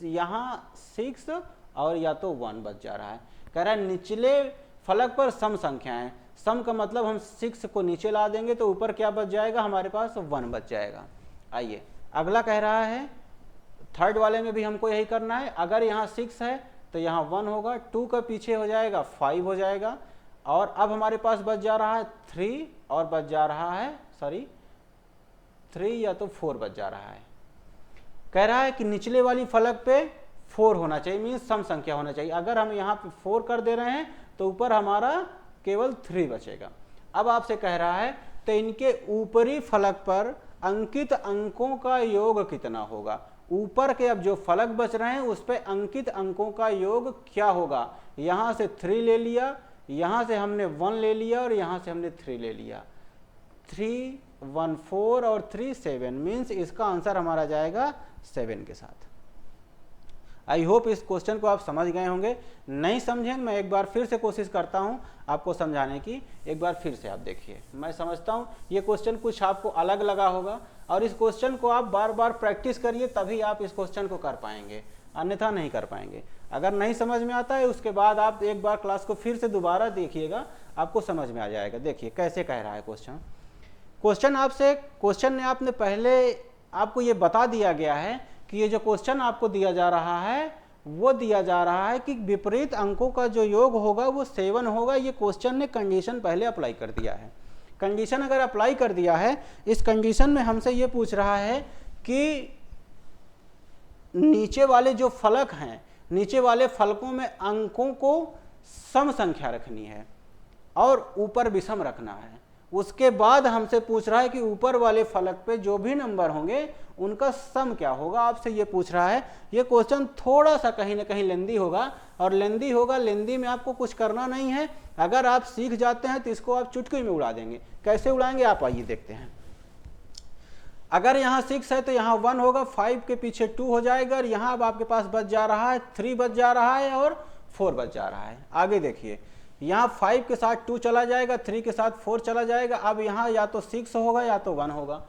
यहाँ 6 और या तो 1 बच जा रहा है। कह रहा है निचले फलक पर सम संख्याएं, सम का मतलब हम 6 को नीचे ला देंगे तो ऊपर क्या बच जाएगा, हमारे पास 1 बच जाएगा। आइए अगला कह रहा है, थर्ड वाले में भी हमको यही करना है। अगर यहाँ 6 है तो यहाँ 1 होगा, 2 का पीछे हो जाएगा 5 हो जाएगा, और अब हमारे पास बच जा रहा है 3 और बच जा रहा है 3 या तो 4 बच जा रहा है। कह रहा है कि निचले वाली फलक पे 4 होना चाहिए, मीन्स सम संख्या होना चाहिए। अगर हम यहाँ पे 4 कर दे रहे हैं तो ऊपर हमारा केवल 3 बचेगा। अब आपसे कह रहा है तो इनके ऊपरी फलक पर अंकित अंकों का योग कितना होगा। ऊपर के अब जो फलक बच रहे हैं उस पर अंकित अंकों का योग क्या होगा। यहाँ से 3 ले लिया, यहाँ से हमने 1 ले लिया और यहाँ से हमने 3 ले लिया। 3 1 4 और 3 7, मीन्स इसका आंसर हमारा जाएगा 7 के साथ। आई होप इस क्वेश्चन को आप समझ गए होंगे। नहीं समझें मैं एक बार फिर से कोशिश करता हूं आपको समझाने की, एक बार फिर से आप देखिए। मैं समझता हूं ये क्वेश्चन कुछ आपको अलग लगा होगा और इस क्वेश्चन को आप बार बार प्रैक्टिस करिए तभी आप इस क्वेश्चन को कर पाएंगे, अन्यथा नहीं कर पाएंगे। अगर नहीं समझ में आता है उसके बाद आप एक बार क्लास को फिर से दोबारा देखिएगा, आपको समझ में आ जाएगा। देखिए कैसे कह रहा है क्वेश्चन ने आपने पहले आपको ये बता दिया गया है कि ये जो क्वेश्चन आपको दिया जा रहा है वो दिया जा रहा है कि विपरीत अंकों का जो योग होगा वो 7 होगा। ये क्वेश्चन ने कंडीशन पहले अप्लाई कर दिया है। कंडीशन अगर अप्लाई कर दिया है, इस कंडीशन में हमसे ये पूछ रहा है कि नीचे वाले जो फलक हैं, नीचे वाले फलकों में अंकों को सम संख्या रखनी है और ऊपर विषम रखना है। उसके बाद हमसे पूछ रहा है कि ऊपर वाले फलक पे जो भी नंबर होंगे उनका सम क्या होगा, आपसे ये पूछ रहा है। ये क्वेश्चन थोड़ा सा कहीं ना कहीं लेंदी होगा, और लेंदी में आपको कुछ करना नहीं है। अगर आप सीख जाते हैं तो इसको आप चुटकी में उड़ा देंगे। कैसे उड़ाएंगे आप आइए देखते हैं। अगर यहाँ 6 है तो यहाँ 1 होगा, 5 के पीछे 2 हो जाएगा, और यहाँ अब आपके पास बच जा रहा है 3 बच जा रहा है और 4 बच जा रहा है। आगे देखिए, यहाँ 5 के साथ 2 चला जाएगा, 3 के साथ 4 चला जाएगा। अब यहाँ या तो 6 होगा या तो 1 होगा।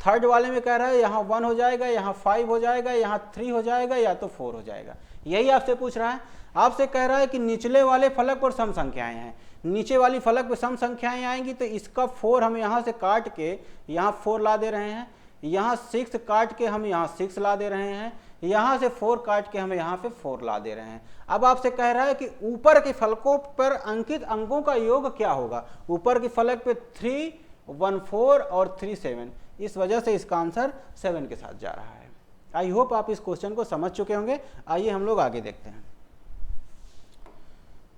थर्ड वाले में कह रहा है यहाँ 1 हो जाएगा, यहाँ 5 हो जाएगा, यहाँ 3 हो जाएगा या तो 4 हो जाएगा। यही आपसे पूछ रहा है। आपसे कह रहा है कि निचले वाले फलक पर सम संख्याएं हैं। नीचे वाली फलक पर सम संख्याएं आएंगी तो इसका 4 हम यहाँ से काट के यहाँ 4 ला दे रहे हैं, यहाँ 6 काट के हम यहाँ 6 ला दे रहे हैं, यहाँ से 4 काट के हम यहाँ पे 4 ला दे रहे हैं। अब आपसे कह रहा है कि ऊपर के फलकों पर अंकित अंकों का योग क्या होगा। ऊपर के फलक पे 3 1 4 और 3 7, इस वजह से इसका आंसर 7 के साथ जा रहा है। आई होप आप इस क्वेश्चन को समझ चुके होंगे। आइए हम लोग आगे देखते हैं।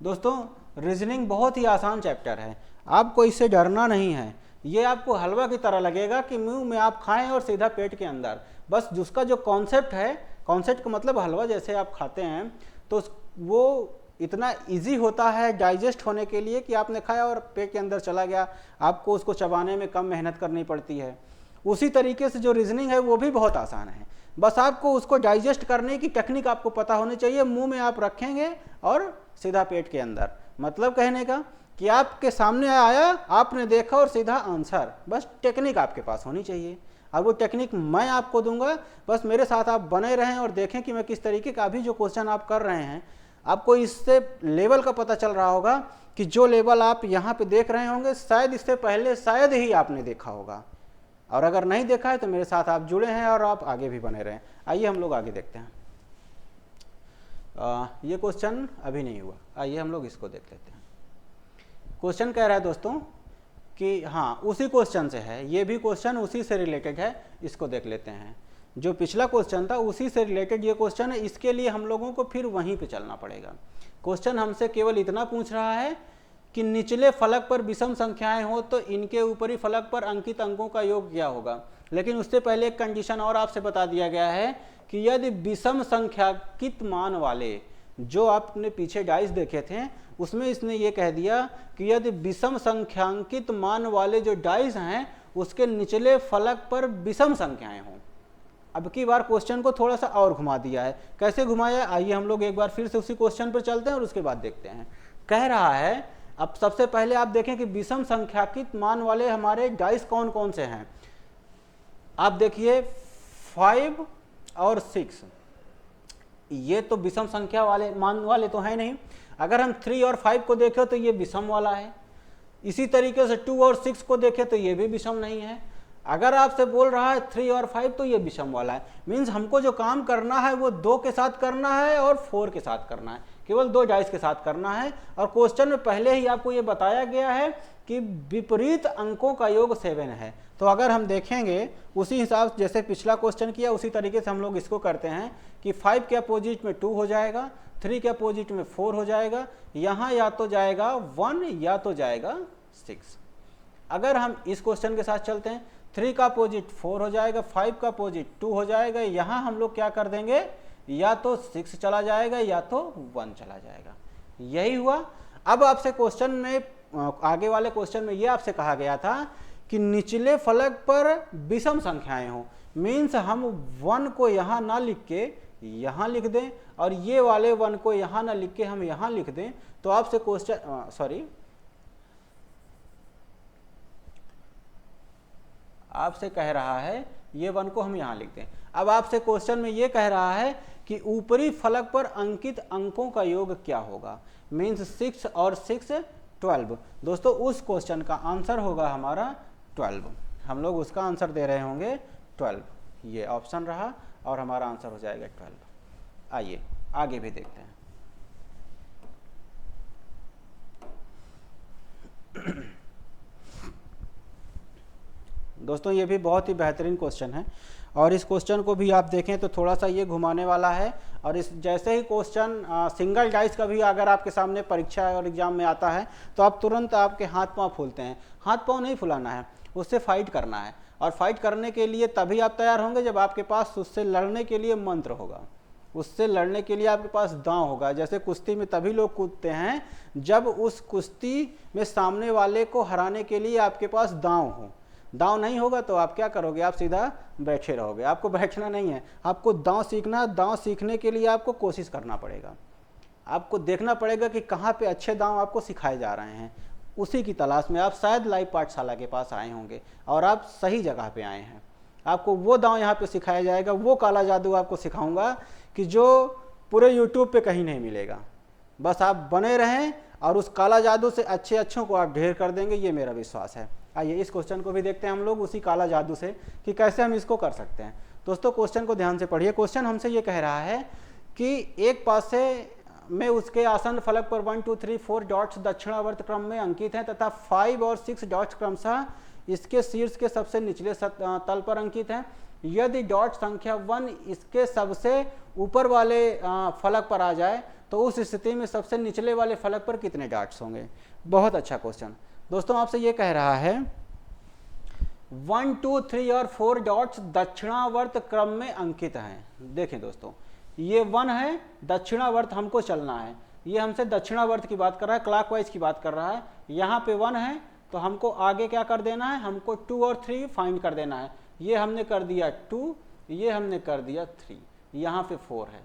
दोस्तों रीजनिंग बहुत ही आसान चैप्टर है, आपको इससे डरना नहीं है। ये आपको हलवा की तरह लगेगा कि मुंह में आप खाएं और सीधा पेट के अंदर। बस जिसका जो कॉन्सेप्ट है, कॉन्सेप्ट का मतलब हलवा जैसे आप खाते हैं तो वो इतना इजी होता है डाइजेस्ट होने के लिए कि आपने खाया और पेट के अंदर चला गया, आपको उसको चबाने में कम मेहनत करनी पड़ती है। उसी तरीके से जो रीजनिंग है वो भी बहुत आसान है, बस आपको उसको डाइजेस्ट करने की टेक्निक आपको पता होनी चाहिए। मुंह में आप रखेंगे और सीधा पेट के अंदर, मतलब कहने का कि आपके सामने आया, आपने देखा और सीधा आंसर। बस टेक्निक आपके पास होनी चाहिए, और वो टेक्निक मैं आपको दूंगा। बस मेरे साथ आप बने रहें और देखें कि मैं किस तरीके का अभी जो क्वेश्चन आप कर रहे हैं, आपको इससे लेवल का पता चल रहा होगा कि जो लेवल आप यहाँ पे देख रहे होंगे शायद इससे पहले शायद ही आपने देखा होगा, और अगर नहीं देखा है तो मेरे साथ आप जुड़े हैं और आप आगे भी बने रहें। आइए हम लोग आगे देखते हैं। ये क्वेश्चन अभी नहीं हुआ, आइए हम लोग इसको देख लेते हैं। क्वेश्चन कह रहा है दोस्तों कि हाँ उसी क्वेश्चन से है, ये भी क्वेश्चन उसी से रिलेटेड है, इसको देख लेते हैं। जो पिछला क्वेश्चन था उसी से रिलेटेड ये क्वेश्चन है, इसके लिए हम लोगों को फिर वहीं पे चलना पड़ेगा। क्वेश्चन हमसे केवल इतना पूछ रहा है कि निचले फलक पर विषम संख्याएं हो तो इनके ऊपरी फलक पर अंकित अंकों का योग क्या होगा। लेकिन उससे पहले एक कंडीशन और आपसे बता दिया गया है कि यदि विषम संख्याकित मान वाले, जो आपने पीछे डाइस देखे थे उसमें इसने ये कह दिया कि यदि विषम संख्यांकित मान वाले जो डाइस हैं उसके निचले फलक पर विषम संख्याएं हों। अब की बार क्वेश्चन को थोड़ा सा और घुमा दिया है। कैसे घुमाया, आइए हम लोग एक बार फिर से उसी क्वेश्चन पर चलते हैं और उसके बाद देखते हैं। कह रहा है, अब सबसे पहले आप देखें कि विषम संख्याकित मान वाले हमारे डाइस कौन कौन से हैं। आप देखिए 5 और 6, ये तो विषम संख्या वाले मान वाले तो है नहीं। अगर हम 3 और 5 को देखें तो ये विषम वाला है। इसी तरीके से 2 और 6 को देखें तो ये भी विषम नहीं है। अगर आपसे बोल रहा है 3 और 5 तो ये विषम वाला है। मीन्स हमको जो काम करना है वो 2 के साथ करना है और 4 के साथ करना है, केवल 2 डाइस के साथ करना है। और क्वेश्चन में पहले ही आपको ये बताया गया है कि विपरीत अंकों का योग 7 है। तो अगर हम देखेंगे उसी हिसाब से जैसे पिछला क्वेश्चन किया उसी तरीके से हम लोग इसको करते हैं कि 5 के अपोजिट में 2 हो जाएगा, 3 के अपोजिट में 4 हो जाएगा, यहाँ या तो जाएगा 1 या तो जाएगा 6। अगर हम इस क्वेश्चन के साथ चलते हैं, 3 का अपोजिट 4 हो जाएगा, 5 का अपोजिट 2 हो जाएगा, यहाँ हम लोग क्या कर देंगे, या तो 6 चला जाएगा या तो 1 चला जाएगा। यही हुआ। अब आपसे क्वेश्चन में आगे वाले क्वेश्चन में ये आपसे कहा गया था कि निचले फलक पर विषम संख्याएं हो। मीन्स हम 1 को यहाँ ना लिख के यहाँ लिख दें और ये वाले 1 को यहाँ ना लिख के हम यहाँ लिख दें, तो आपसे क्वेश्चन आपसे कह रहा है ये 1 को हम यहाँ लिख दें। अब आपसे क्वेश्चन में ये कह रहा है कि ऊपरी फलक पर अंकित अंकों का योग क्या होगा। मीन्स 6 और 6 12। दोस्तों उस क्वेश्चन का आंसर होगा हमारा 12। हम लोग उसका आंसर दे रहे होंगे 12। ये ऑप्शन रहा और हमारा आंसर हो जाएगा 12। आइए आगे भी देखते हैं। दोस्तों ये भी बहुत ही बेहतरीन क्वेश्चन है और इस क्वेश्चन को भी आप देखें तो थोड़ा सा ये घुमाने वाला है। और इस जैसे ही क्वेश्चन सिंगल डाइस का भी अगर आपके सामने परीक्षा और एग्जाम में आता है तो आप तुरंत आपके हाथ पांव फूलते हैं। हाथ पांव नहीं फुलाना है, उससे फाइट करना है। और फाइट करने के लिए तभी आप तैयार होंगे जब आपके पास उससे लड़ने के लिए मंत्र होगा, उससे लड़ने के लिए आपके पास दांव होगा। जैसे कुश्ती में तभी लोग कूदते हैं जब उस कुश्ती में सामने वाले को हराने के लिए आपके पास दांव हो। दांव नहीं होगा तो आप क्या करोगे, आप सीधा बैठे रहोगे। आपको बैठना नहीं है, आपको दांव सीखना है। दांव सीखने के लिए आपको कोशिश करना पड़ेगा, आपको देखना पड़ेगा कि कहाँ पे अच्छे दांव आपको सिखाए जा रहे हैं। उसी की तलाश में आप शायद लाइव पाठशाला के पास आए होंगे और आप सही जगह पे आए हैं। आपको वो दांव यहाँ पे सिखाया जाएगा, वो काला जादू आपको सिखाऊंगा कि जो पूरे यूट्यूब पे कहीं नहीं मिलेगा। बस आप बने रहें और उस काला जादू से अच्छों को आप ढेर कर देंगे, ये मेरा विश्वास है। आइए इस क्वेश्चन को भी देखते हैं हम लोग उसी काला जादू से कि कैसे हम इसको कर सकते हैं। दोस्तों क्वेश्चन को ध्यान से पढ़िए। क्वेश्चन हमसे ये कह रहा है कि एक पासे में उसके आसन फलक पर 1 2 3 4 डॉट्स दक्षिणावर्त क्रम में अंकित हैं तथा 5 और 6 डॉट्स क्रमशः इसके शीर्ष के सबसे निचले तल पर अंकित हैं। यदि डॉट संख्या 1 इसके सबसे ऊपर वाले फलक पर आ जाए तो उस स्थिति में सबसे निचले वाले फलक पर कितने डॉट्स होंगे। बहुत अच्छा क्वेश्चन। दोस्तों आपसे ये कह रहा है 1 2 3 और 4 डॉट्स दक्षिणावर्त क्रम में अंकित हैं। देखें दोस्तों ये 1 है, दक्षिणावर्त हमको चलना है। ये हमसे दक्षिणावर्त की बात कर रहा है, क्लॉकवाइज की बात कर रहा है। यहाँ पे 1 है तो हमको आगे क्या कर देना है, हमको 2 और 3 फाइंड कर देना है। ये हमने कर दिया 2, ये हमने कर दिया 3, यहाँ पे 4 है।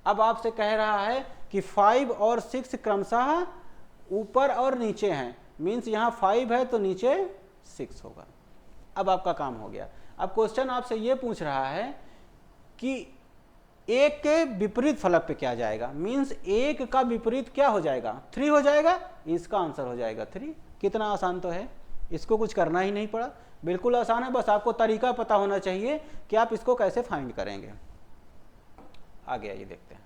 अब आपसे कह रहा है कि 5 और 6 क्रमशः ऊपर और नीचे हैं। मीन्स यहाँ 5 है तो नीचे 6 होगा। अब आपका काम हो गया। अब क्वेश्चन आपसे ये पूछ रहा है कि 1 के विपरीत फलक पे क्या जाएगा। मीन्स 1 का विपरीत क्या हो जाएगा, 3 हो जाएगा। इसका आंसर हो जाएगा 3। कितना आसान तो है, इसको कुछ करना ही नहीं पड़ा, बिल्कुल आसान है। बस आपको तरीका पता होना चाहिए कि आप इसको कैसे फाइंड करेंगे। आगे आइए देखते हैं।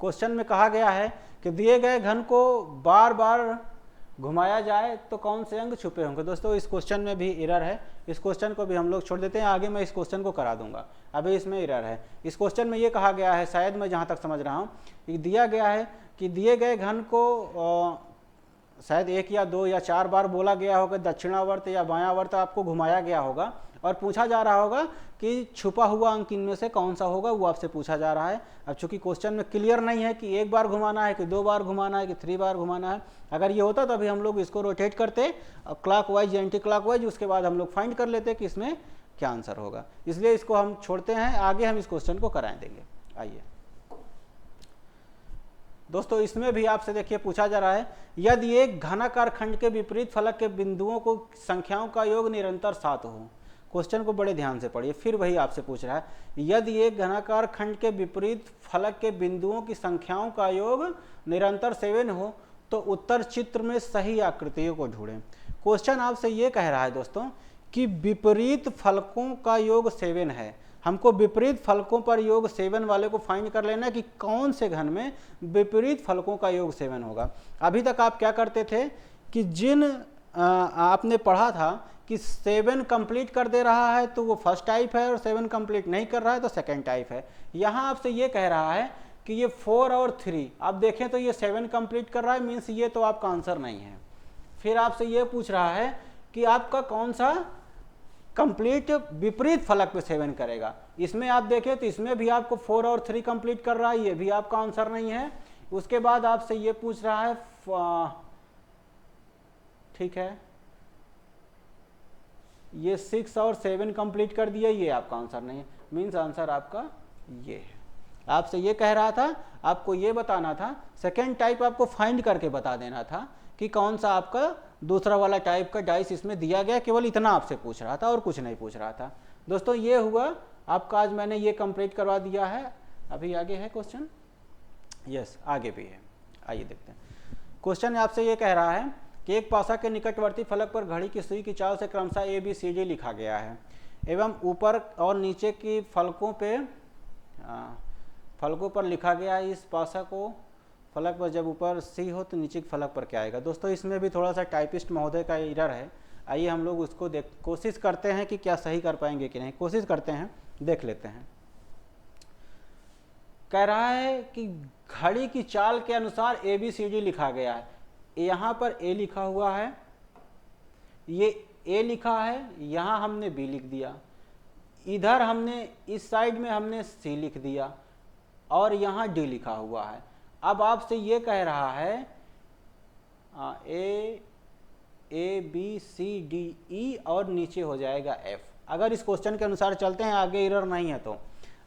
क्वेश्चन में कहा गया है कि दिए गए घन को बार बार घुमाया जाए तो कौन से अंग छुपे होंगे। दोस्तों इस क्वेश्चन में भी एरर है, इस क्वेश्चन को भी हम लोग छोड़ देते हैं। आगे मैं इस क्वेश्चन को करा दूंगा, अभी इसमें एरर है। इस क्वेश्चन में ये कहा गया है, शायद मैं जहाँ तक समझ रहा हूँ, कि दिया गया है कि दिए गए घन को शायद 1 या 2 या 4 बार बोला गया होगा दक्षिणावर्त या बायावर्त आपको घुमाया गया होगा और पूछा जा रहा होगा कि छुपा हुआ अंक इनमें से कौन सा होगा, वो आपसे पूछा जा रहा है। अब चूंकि क्वेश्चन में क्लियर नहीं है कि एक बार घुमाना है कि 2 बार घुमाना है कि 3 बार घुमाना है, अगर ये होता तो अभी हम लोग इसको रोटेट करते क्लॉक वाइज या एंटी क्लॉक वाइज, उसके बाद हम लोग फाइंड कर लेते कि इसमें क्या आंसर होगा। इसलिए इसको हम छोड़ते हैं, आगे हम इस क्वेश्चन को कराए देंगे। आइए दोस्तों, इसमें भी आपसे देखिए पूछा जा रहा है, यदि एक घनाकार खंड के विपरीत फलक के बिंदुओं को संख्याओं का योग निरंतर 7 हो। क्वेश्चन को बड़े ध्यान से पढ़िए, फिर वही आपसे पूछ रहा है, यदि एक घनाकार खंड के विपरीत फलक के बिंदुओं की संख्याओं का योग निरंतर 7 हो तो उत्तर चित्र में सही आकृतियों को ढूंढें। क्वेश्चन आपसे ये कह रहा है दोस्तों कि विपरीत फलकों का योग 7 है, हमको विपरीत फलकों पर योग 7 वाले को फाइंड कर लेना कि कौन से घन में विपरीत फलकों का योग 7 होगा। अभी तक आप क्या करते थे कि जिन आपने पढ़ा था कि 7 कंप्लीट कर दे रहा है तो वो फर्स्ट टाइप है और 7 कंप्लीट नहीं कर रहा है तो सेकंड टाइप है। यहाँ आपसे ये कह रहा है कि ये 4 और 3 आप देखें तो ये 7 कंप्लीट कर रहा है, मीन्स ये तो आपका आंसर नहीं है। फिर आपसे ये पूछ रहा है कि आपका कौन सा कंप्लीट विपरीत फलक पे 7 करेगा। इसमें आप देखें तो इसमें भी आपको 4 और 3 कंप्लीट कर रहा है, ये भी आपका आंसर नहीं है। उसके बाद आपसे ये पूछ रहा है, ठीक है, ये 6 और 7 कंप्लीट कर दिया, ये आपका आंसर नहीं है, मीन्स आंसर आपका ये है। आपसे ये कह रहा था, आपको ये बताना था, सेकेंड टाइप आपको फाइंड करके बता देना था कि कौन सा आपका दूसरा वाला टाइप का डाइस इसमें दिया गया, केवल इतना आपसे पूछ रहा था और कुछ नहीं पूछ रहा था। दोस्तों ये हुआ आपका, आज मैंने ये कंप्लीट करवा दिया है। अभी आगे है क्वेश्चन, यस आगे भी है, आइए देखते हैं। क्वेश्चन आपसे ये कह रहा है कि एक पासा के निकटवर्ती फलक पर घड़ी की सुई की चाल से क्रमशः ABCD लिखा गया है एवं ऊपर और नीचे की फलकों पर लिखा गया है। इस पासा को फलक पर जब ऊपर C हो तो नीचे के फलक पर क्या आएगा। दोस्तों इसमें भी थोड़ा सा टाइपिस्ट महोदय का एरर है, आइए हम लोग उसको कोशिश करते हैं कि क्या सही कर पाएंगे कि नहीं, कोशिश करते हैं, देख लेते हैं। कह रहा है कि घड़ी की चाल के अनुसार ABCD लिखा गया है। यहाँ पर A लिखा हुआ है, ये A लिखा है, यहाँ हमने B लिख दिया, इधर हमने इस साइड में हमने C लिख दिया और यहाँ D लिखा हुआ है। अब आपसे ये कह रहा है ABCDE और नीचे हो जाएगा F। अगर इस क्वेश्चन के अनुसार चलते हैं, आगे एरर नहीं है तो।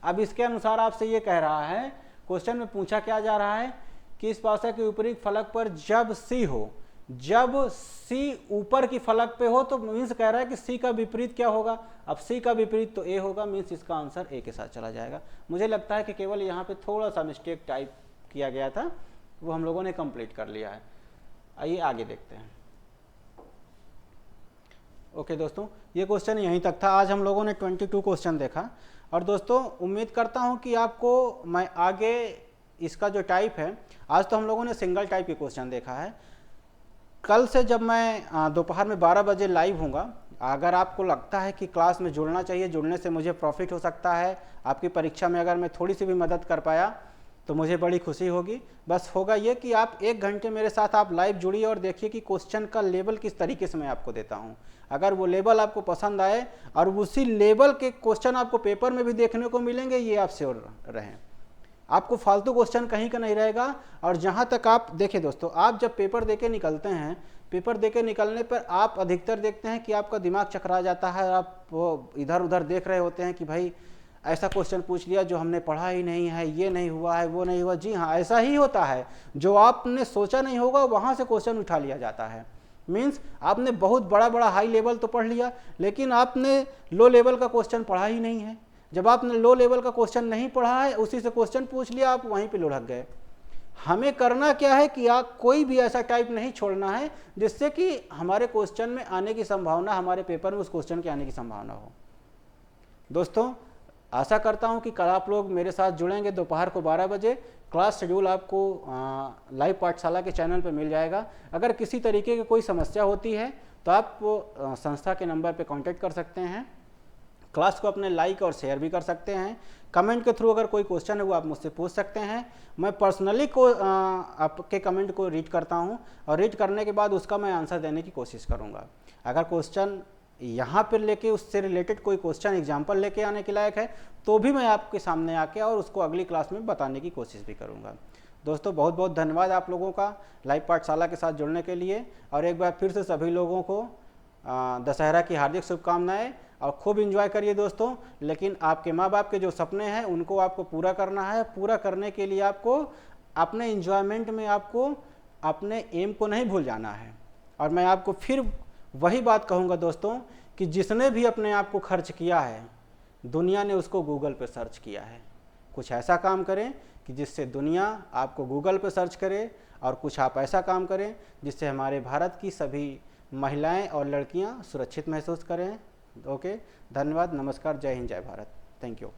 अब इसके अनुसार आपसे ये कह रहा है, क्वेश्चन में पूछा क्या जा रहा है कि इस पासा के विपरीत फलक पर जब C हो, जब C ऊपर की फलक पे हो तो मीन्स कह रहा है कि C का विपरीत क्या होगा। अब C का विपरीत तो A होगा, मीन्स इसका आंसर A के साथ चला जाएगा। मुझे लगता है कि केवल यहाँ पे थोड़ा सा मिस्टेक टाइप किया गया था, वो हम लोगों ने कंप्लीट कर लिया है। आइए आगे देखते हैं। ओके दोस्तों, ये क्वेश्चन यहीं तक था। आज हम लोगों ने 22 क्वेश्चन देखा और दोस्तों उम्मीद करता हूं कि आपको मैं आगे इसका जो टाइप है, आज तो हम लोगों ने सिंगल टाइप के क्वेश्चन देखा है। कल से जब मैं दोपहर में 12 बजे लाइव हूँगा, अगर आपको लगता है कि क्लास में जुड़ना चाहिए, जुड़ने से मुझे प्रॉफिट हो सकता है, आपकी परीक्षा में अगर मैं थोड़ी सी भी मदद कर पाया तो मुझे बड़ी खुशी होगी। बस होगा ये कि आप 1 घंटे मेरे साथ आप लाइव जुड़िए और देखिए कि क्वेश्चन का लेवल किस तरीके से मैं आपको देता हूँ। अगर वो लेवल आपको पसंद आए और उसी लेवल के क्वेश्चन आपको पेपर में भी देखने को मिलेंगे, ये आप श्योर रहें। आपको फालतू क्वेश्चन कहीं का नहीं रहेगा। और जहाँ तक आप देखें दोस्तों, आप जब पेपर देके निकलते हैं, पेपर देके निकलने पर आप अधिकतर देखते हैं कि आपका दिमाग चकरा जाता है, आप वो इधर उधर देख रहे होते हैं कि भाई ऐसा क्वेश्चन पूछ लिया जो हमने पढ़ा ही नहीं है, ये नहीं हुआ है, वो नहीं हुआ। जी हाँ, ऐसा ही होता है। जो आपने सोचा नहीं होगा वहाँ से क्वेश्चन उठा लिया जाता है। मीन्स आपने बहुत बड़ा बड़ा हाई लेवल तो पढ़ लिया, लेकिन आपने लो लेवल का क्वेश्चन पढ़ा ही नहीं है। जब आपने लो लेवल का क्वेश्चन नहीं पढ़ा है, उसी से क्वेश्चन पूछ लिया, आप वहीं पे लुढ़क गए। हमें करना क्या है कि आप कोई भी ऐसा टाइप नहीं छोड़ना है जिससे कि हमारे क्वेश्चन में आने की संभावना, हमारे पेपर में उस क्वेश्चन के आने की संभावना हो। दोस्तों आशा करता हूं कि कल आप लोग मेरे साथ जुड़ेंगे दोपहर को 12 बजे। क्लास शेड्यूल आपको लाइव पाठशाला के चैनल पर मिल जाएगा। अगर किसी तरीके की कोई समस्या होती है तो आप संस्था के नंबर पर कांटेक्ट कर सकते हैं। क्लास को अपने लाइक और शेयर भी कर सकते हैं। कमेंट के थ्रू अगर कोई क्वेश्चन है वो आप मुझसे पूछ सकते हैं। मैं पर्सनली आपके कमेंट को रीड करता हूं और रीड करने के बाद उसका मैं आंसर देने की कोशिश करूंगा। अगर क्वेश्चन यहाँ पर लेके उससे रिलेटेड कोई क्वेश्चन एग्जाम्पल लेके आने के लायक है तो भी मैं आपके सामने आके और उसको अगली क्लास में बताने की कोशिश भी करूँगा। दोस्तों बहुत बहुत धन्यवाद आप लोगों का लाइव पाठशाला के साथ जुड़ने के लिए, और एक बार फिर से सभी लोगों को दशहरा की हार्दिक शुभकामनाएं, और खूब एंजॉय करिए दोस्तों। लेकिन आपके माँ बाप के जो सपने हैं उनको आपको पूरा करना है। पूरा करने के लिए आपको अपने एंजॉयमेंट में आपको अपने एम को नहीं भूल जाना है। और मैं आपको फिर वही बात कहूँगा दोस्तों कि जिसने भी अपने आप को खर्च किया है दुनिया ने उसको गूगल पे सर्च किया है। कुछ ऐसा काम करें कि जिससे दुनिया आपको गूगल पे सर्च करे, और कुछ आप ऐसा काम करें जिससे हमारे भारत की सभी महिलाएं और लड़कियां सुरक्षित महसूस करें। ओके, धन्यवाद, नमस्कार, जय हिंद, जय भारत, थैंक यू।